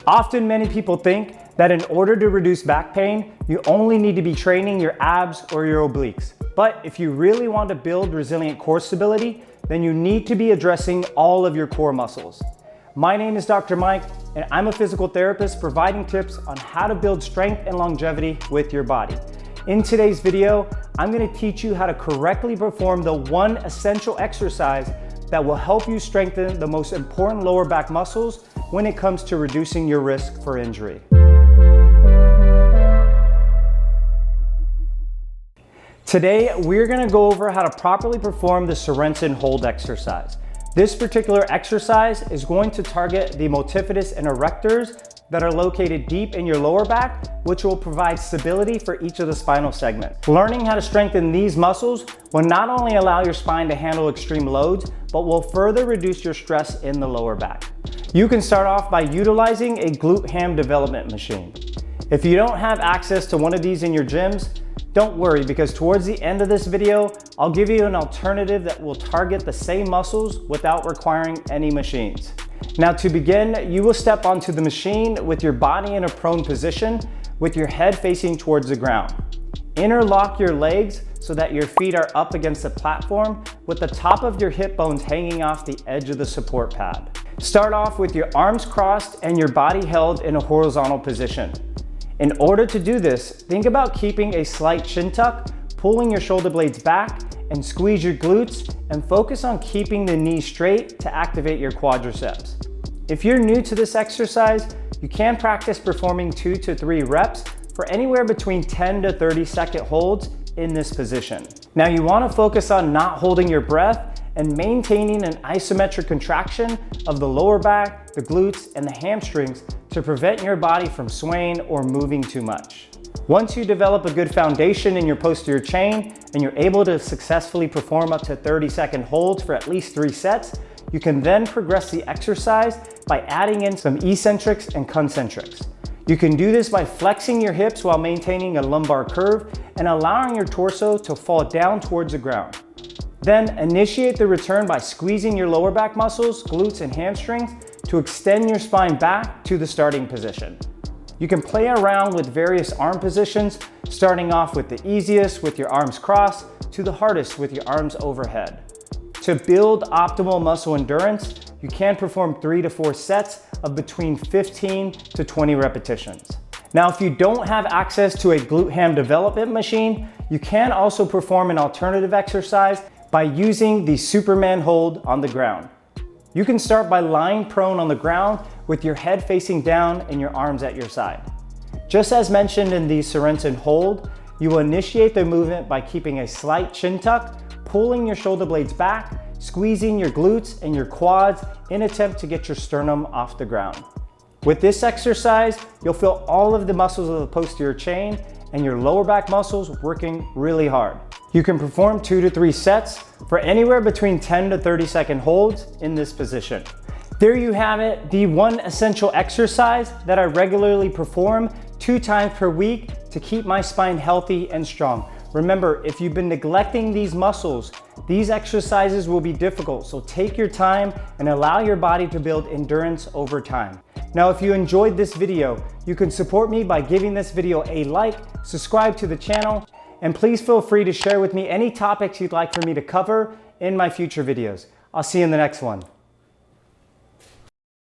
Often many people think that in order to reduce back pain, you only need to be training your abs or your obliques. But if you really want to build resilient core stability, then you need to be addressing all of your core muscles. My name is Dr. Mike, and I'm a physical therapist providing tips on how to build strength and longevity with your body. In today's video, I'm going to teach you how to correctly perform the one essential exercise that will help you strengthen the most important lower back muscles when it comes to reducing your risk for injury. Today, we're going to go over how to properly perform the Sorensen hold exercise. This particular exercise is going to target the multifidus and erectors that are located deep in your lower back, which will provide stability for each of the spinal segments. Learning how to strengthen these muscles will not only allow your spine to handle extreme loads, but will further reduce your stress in the lower back. You can start off by utilizing a glute ham development machine. If you don't have access to one of these in your gyms, don't worry, because towards the end of this video, I'll give you an alternative that will target the same muscles without requiring any machines. Now to begin, you will step onto the machine with your body in a prone position with your head facing towards the ground. Interlock your legs so that your feet are up against the platform with the top of your hip bones hanging off the edge of the support pad. Start off with your arms crossed and your body held in a horizontal position. In order to do this, think about keeping a slight chin tuck, pulling your shoulder blades back, and squeeze your glutes, and focus on keeping the knees straight to activate your quadriceps. If you're new to this exercise, you can practice performing 2 to 3 reps for anywhere between 10 to 30 second holds in this position. Now you want to focus on not holding your breath and maintaining an isometric contraction of the lower back, the glutes, and the hamstrings to prevent your body from swaying or moving too much. Once you develop a good foundation in your posterior chain and you're able to successfully perform up to 30-second holds for at least 3 sets, you can then progress the exercise by adding in some eccentrics and concentrics. You can do this by flexing your hips while maintaining a lumbar curve and allowing your torso to fall down towards the ground. Then initiate the return by squeezing your lower back muscles, glutes, and hamstrings to extend your spine back to the starting position. You can play around with various arm positions, starting off with the easiest with your arms crossed to the hardest with your arms overhead. To build optimal muscle endurance, you can perform 3 to 4 sets of between 15 to 20 repetitions. Now, if you don't have access to a glute ham development machine, you can also perform an alternative exercise by using the Superman hold on the ground. You can start by lying prone on the ground with your head facing down and your arms at your side. Just as mentioned in the Sorensen hold, you will initiate the movement by keeping a slight chin tuck, pulling your shoulder blades back, squeezing your glutes and your quads in an attempt to get your sternum off the ground. With this exercise, you'll feel all of the muscles of the posterior chain and your lower back muscles working really hard. You can perform 2 to 3 sets for anywhere between 10 to 30 second holds in this position. There you have it, the one essential exercise that I regularly perform 2 times per week to keep my spine healthy and strong. Remember, if you've been neglecting these muscles, these exercises will be difficult, so take your time and allow your body to build endurance over time. Now, if you enjoyed this video, you can support me by giving this video a like, subscribe to the channel, and please feel free to share with me any topics you'd like for me to cover in my future videos. I'll see you in the next one.